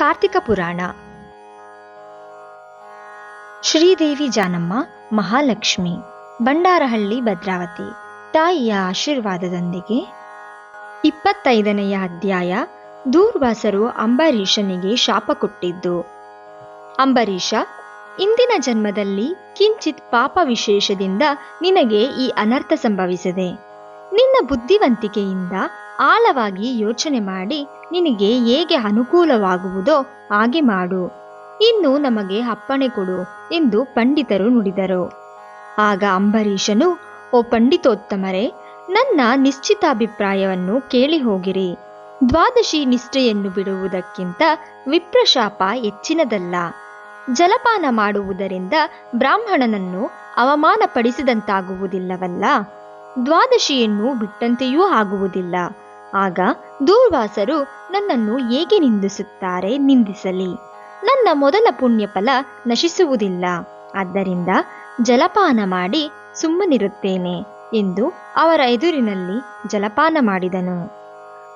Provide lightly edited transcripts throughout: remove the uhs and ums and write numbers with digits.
ಕಾರ್ತಿಕ ಪುರಾಣ. ಶ್ರೀದೇವಿ ಜಾನಮ್ಮ ಮಹಾಲಕ್ಷ್ಮಿ, ಬಂಡಾರಹಳ್ಳಿ ಭದ್ರಾವತಿ ತಾಯಿಯ ಆಶೀರ್ವಾದದೊಂದಿಗೆ 25ನೆಯ ಅಧ್ಯಾಯ. ದೂರ್ವಾಸರು ಅಂಬರೀಷನಿಗೆ ಶಾಪ ಕೊಟ್ಟಿದ್ದು. ಅಂಬರೀಷ, ಇಂದಿನ ಜನ್ಮದಲ್ಲಿ ಕಿಂಚಿತ್ ಪಾಪ ವಿಶೇಷದಿಂದ ನಿನಗೆ ಈ ಅನರ್ಥ ಸಂಭವಿಸಿದೆ. ನಿನ್ನ ಬುದ್ಧಿವಂತಿಕೆಯಿಂದ ಆಳವಾಗಿ ಯೋಚನೆ ಮಾಡಿ ನಿನಗೆ ಹೇಗೆ ಅನುಕೂಲವಾಗುವುದೋ ಹಾಗೆ ಮಾಡು. ಇನ್ನು ನಮಗೆ ಅಪ್ಪಣೆ ಕೊಡು ಎಂದು ಪಂಡಿತರು ನುಡಿದರು. ಆಗ ಅಂಬರೀಷನು, ಓ ಪಂಡಿತೋತ್ತಮರೇ, ನನ್ನ ನಿಶ್ಚಿತಾಭಿಪ್ರಾಯವನ್ನು ಕೇಳಿ ಹೋಗಿರಿ. ದ್ವಾದಶಿ ನಿಷ್ಠೆಯನ್ನು ಬಿಡುವುದಕ್ಕಿಂತ ವಿಪ್ರಶಾಪ ಹೆಚ್ಚಿನದಲ್ಲ. ಜಲಪಾನ ಮಾಡುವುದರಿಂದ ಬ್ರಾಹ್ಮಣನನ್ನು ಅವಮಾನಪಡಿಸಿದಂತಾಗುವುದಿಲ್ಲವಲ್ಲ, ದ್ವಾದಶಿಯನ್ನು ಬಿಟ್ಟಂತೆಯೂ ಆಗುವುದಿಲ್ಲ. ಆಗ ದೂರ್ವಾಸರು ನನ್ನನ್ನು ಹೇಗೆ ನಿಂದಿಸುತ್ತಾರೆ, ನಿಂದಿಸಲಿ. ನನ್ನ ಮೊದಲ ಪುಣ್ಯಫಲ ನಶಿಸುವುದಿಲ್ಲ. ಆದ್ದರಿಂದ ಜಲಪಾನ ಮಾಡಿ ಸುಮ್ಮನಿರುತ್ತೇನೆ ಎಂದು ಅವರ ಎದುರಿನಲ್ಲಿ ಜಲಪಾನ ಮಾಡಿದನು.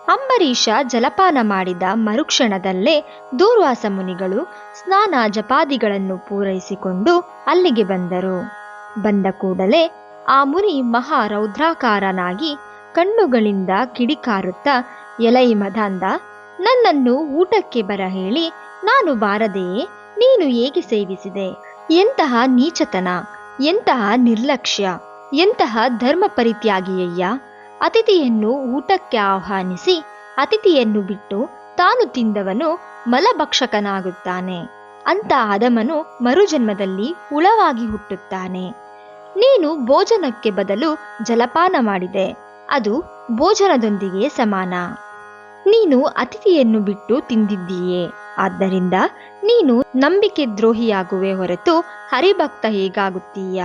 ಅಂಬರೀಷ ಜಲಪಾನ ಮಾಡಿದ ಮರುಕ್ಷಣದಲ್ಲೇ ದೂರ್ವಾಸ ಮುನಿಗಳು ಸ್ನಾನ ಜಪಾದಿಗಳನ್ನು ಪೂರೈಸಿಕೊಂಡು ಅಲ್ಲಿಗೆ ಬಂದರು. ಬಂದ ಕೂಡಲೇ ಆ ಮುನಿ ಮಹಾರೌದ್ರಾಕಾರನಾಗಿ ಕಣ್ಣುಗಳಿಂದ ಕಿಡಿಕಾರುತ್ತಾ, ಎಲೈ ಮದಾಂಧ, ನನ್ನನ್ನು ಊಟಕ್ಕೆ ಬರ ಹೇಳಿ ನಾನು ಬಾರದೆಯೇ ನೀನು ಹೇಗೆ ಸೇವಿಸಿದೆ? ಎಂತಹ ನೀಚತನ, ಎಂತಹ ನಿರ್ಲಕ್ಷ್ಯ, ಎಂತಹ ಧರ್ಮ ಪರಿತ್ಯಾಗಿಯಯ್ಯ! ಅತಿಥಿಯನ್ನು ಊಟಕ್ಕೆ ಆಹ್ವಾನಿಸಿ ಅತಿಥಿಯನ್ನು ಬಿಟ್ಟು ತಾನು ತಿಂದವನು ಮಲಭಕ್ಷಕನಾಗುತ್ತಾನೆ. ಅಂತ ಅಧಮನು ಮರುಜನ್ಮದಲ್ಲಿ ಹುಳವಾಗಿ ಹುಟ್ಟುತ್ತಾನೆ. ನೀನು ಭೋಜನಕ್ಕೆ ಬದಲು ಜಲಪಾನ ಮಾಡಿದೆ, ಅದು ಭೋಜನದೊಂದಿಗೆ ಸಮಾನ. ನೀನು ಅತಿಥಿಯನ್ನು ಬಿಟ್ಟು ತಿಂದಿದ್ದೀಯೇ, ಆದ್ದರಿಂದ ನೀನು ನಂಬಿಕೆ ದ್ರೋಹಿಯಾಗುವೆ ಹೊರತು ಹರಿಭಕ್ತ ಹೇಗಾಗುತ್ತೀಯ?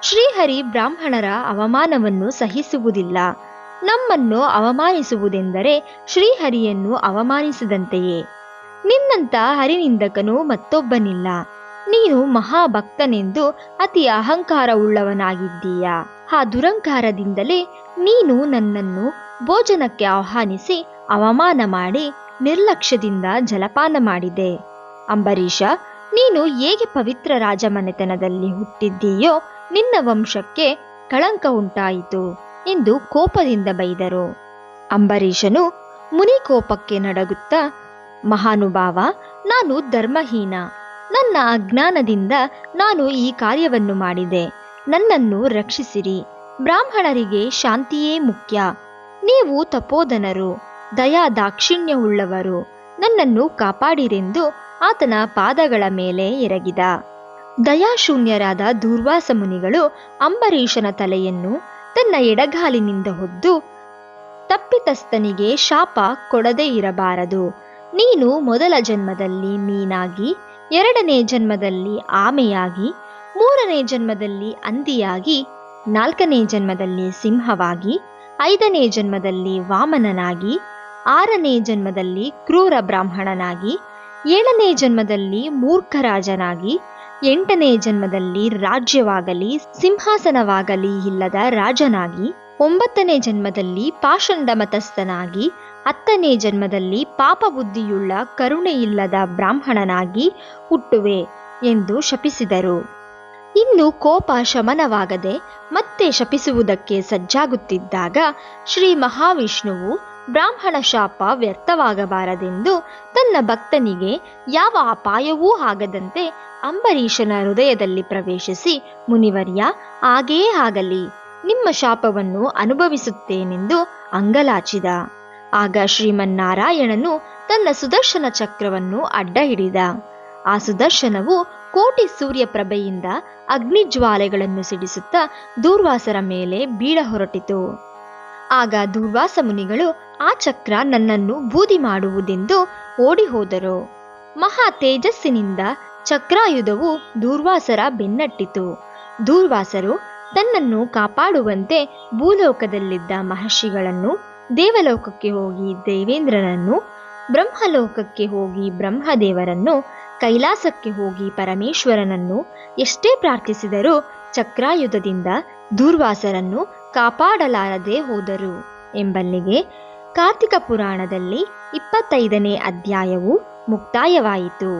ಶ್ರೀಹರಿ ಬ್ರಾಹ್ಮಣರ ಅವಮಾನವನ್ನು ಸಹಿಸುವುದಿಲ್ಲ. ನಮ್ಮನ್ನು ಅವಮಾನಿಸುವುದೆಂದರೆ ಶ್ರೀಹರಿಯನ್ನು ಅವಮಾನಿಸಿದಂತೆಯೇ. ನಿನ್ನಂತ ಹರಿನಿಂದಕನು ಮತ್ತೊಬ್ಬನಿಲ್ಲ. ನೀನು ಮಹಾಭಕ್ತನೆಂದು ಅತಿ ಅಹಂಕಾರವುಳ್ಳವನಾಗಿದ್ದೀಯ. ಆ ದುರಂಕಾರದಿಂದಲೇ ನೀನು ನನ್ನನ್ನು ಭೋಜನಕ್ಕೆ ಆಹ್ವಾನಿಸಿ ಅವಮಾನ ಮಾಡಿ ನಿರ್ಲಕ್ಷ್ಯದಿಂದ ಜಲಪಾನ ಮಾಡಿದೆ. ಅಂಬರೀಷ, ನೀನು ಹೇಗೆ ಪವಿತ್ರ ರಾಜಮನೆತನದಲ್ಲಿ ಹುಟ್ಟಿದ್ದೀಯೋ ನಿನ್ನ ವಂಶಕ್ಕೆ ಕಳಂಕ ಉಂಟಾಯಿತು ಎಂದು ಕೋಪದಿಂದ ಬೈದರು. ಅಂಬರೀಷನು ಮುನಿ ಕೋಪಕ್ಕೆ ನಡಗುತ್ತಾ, ಮಹಾನುಭಾವ, ನಾನು ಧರ್ಮಹೀನ. ನನ್ನ ಅಜ್ಞಾನದಿಂದ ನಾನು ಈ ಕಾರ್ಯವನ್ನು ಮಾಡಿದೆ. ನನ್ನನ್ನು ರಕ್ಷಿಸಿರಿ. ಬ್ರಾಹ್ಮಣರಿಗೆ ಶಾಂತಿಯೇ ಮುಖ್ಯ. ನೀವು ತಪೋಧನರು, ದಯಾ ದಾಕ್ಷಿಣ್ಯವುಳ್ಳವರು. ನನ್ನನ್ನು ಕಾಪಾಡಿರೆಂದು ಆತನ ಪಾದಗಳ ಮೇಲೆ ಎರಗಿದ. ದಯಾಶೂನ್ಯರಾದ ದೂರ್ವಾಸ ಮುನಿಗಳು ಅಂಬರೀಷನ ತಲೆಯನ್ನು ತನ್ನ ಎಡಗಾಲಿನಿಂದ ಹೊದ್ದು, ತಪ್ಪಿತಸ್ಥನಿಗೆ ಶಾಪ ಕೊಡದೇ ಇರಬಾರದು. ನೀನು ಮೊದಲ ಜನ್ಮದಲ್ಲಿ ಮೀನಾಗಿ, 2ನೇ ಜನ್ಮದಲ್ಲಿ ಆಮೆಯಾಗಿ, 3ನೇ ಜನ್ಮದಲ್ಲಿ ಹಂದಿಯಾಗಿ, 4ನೇ ಜನ್ಮದಲ್ಲಿ ಸಿಂಹವಾಗಿ, 5ನೇ ಜನ್ಮದಲ್ಲಿ ವಾಮನನಾಗಿ, 6ನೇ ಜನ್ಮದಲ್ಲಿ ಕ್ರೂರ ಬ್ರಾಹ್ಮಣನಾಗಿ, 7ನೇ ಜನ್ಮದಲ್ಲಿ ಮೂರ್ಖರಾಜನಾಗಿ, 8ನೇ ಜನ್ಮದಲ್ಲಿ ರಾಜ್ಯವಾಗಲಿ ಸಿಂಹಾಸನವಾಗಲಿ ಇಲ್ಲದ ರಾಜನಾಗಿ, 9ನೇ ಜನ್ಮದಲ್ಲಿ ಪಾಷಂಡ ಮತಸ್ಥನಾಗಿ, 10ನೇ ಜನ್ಮದಲ್ಲಿ ಪಾಪ ಬುದ್ಧಿಯುಳ್ಳ ಕರುಣೆಯಿಲ್ಲದ ಬ್ರಾಹ್ಮಣನಾಗಿ ಹುಟ್ಟುವೆ ಎಂದು ಶಪಿಸಿದರು. ಇನ್ನು ಕೋಪ ಶಮನವಾಗದೆ ಮತ್ತೆ ಶಪಿಸುವುದಕ್ಕೆ ಸಜ್ಜಾಗುತ್ತಿದ್ದಾಗ ಶ್ರೀ ಮಹಾವಿಷ್ಣುವು ಬ್ರಾಹ್ಮಣ ಶಾಪ ವ್ಯರ್ಥವಾಗಬಾರದೆಂದು ತನ್ನ ಭಕ್ತನಿಗೆ ಯಾವ ಅಪಾಯವೂ ಆಗದಂತೆ ಅಂಬರೀಷನ ಹೃದಯದಲ್ಲಿ ಪ್ರವೇಶಿಸಿ, ಮುನಿವರ್ಯ, ಹಾಗೇ ಆಗಲಿ, ನಿಮ್ಮ ಶಾಪವನ್ನು ಅನುಭವಿಸುತ್ತೇನೆಂದು ಅಂಗಲಾಚಿದ. ಆಗ ಶ್ರೀಮನ್ನಾರಾಯಣನು ತನ್ನ ಸುದರ್ಶನ ಚಕ್ರವನ್ನು ಅಡ್ಡ ಹಿಡಿದ. ಆ ಸುದರ್ಶನವು ಕೋಟಿ ಸೂರ್ಯಪ್ರಭೆಯಿಂದ ಅಗ್ನಿಜ್ವಾಲೆಗಳನ್ನು ಸಿಡಿಸುತ್ತಾ ದೂರ್ವಾಸರ ಮೇಲೆ ಬೀಳ ಹೊರಟಿತು. ಆಗ ದೂರ್ವಾಸ ಮುನಿಗಳು, ಆ ಚಕ್ರ ನನ್ನನ್ನು ಬೂದಿ ಮಾಡುವುದೆಂದು ಓಡಿ ಹೋದರು. ಮಹಾ ತೇಜಸ್ಸಿನಿಂದ ಚಕ್ರಾಯುಧವು ದೂರ್ವಾಸರ ಬೆನ್ನಟ್ಟಿತು. ದೂರ್ವಾಸರು ತನ್ನನ್ನು ಕಾಪಾಡುವಂತೆ ಭೂಲೋಕದಲ್ಲಿದ್ದ ಮಹರ್ಷಿಗಳನ್ನು, ದೇವಲೋಕಕ್ಕೆ ಹೋಗಿ ದೇವೇಂದ್ರನನ್ನು, ಬ್ರಹ್ಮಲೋಕಕ್ಕೆ ಹೋಗಿ ಬ್ರಹ್ಮದೇವರನ್ನು, ಕೈಲಾಸಕ್ಕೆ ಹೋಗಿ ಪರಮೇಶ್ವರನನ್ನು ಎಷ್ಟೇ ಪ್ರಾರ್ಥಿಸಿದರೂ ಚಕ್ರಾಯುಧದಿಂದ ದೂರ್ವಾಸರನ್ನು ಕಾಪಾಡಲಾರದೆ ಹೋದರು ಎಂಬಲ್ಲಿಗೆ ಕಾರ್ತಿಕ ಪುರಾಣದಲ್ಲಿ 25ನೇ ಅಧ್ಯಾಯವು ಮುಕ್ತಾಯವಾಯಿತು.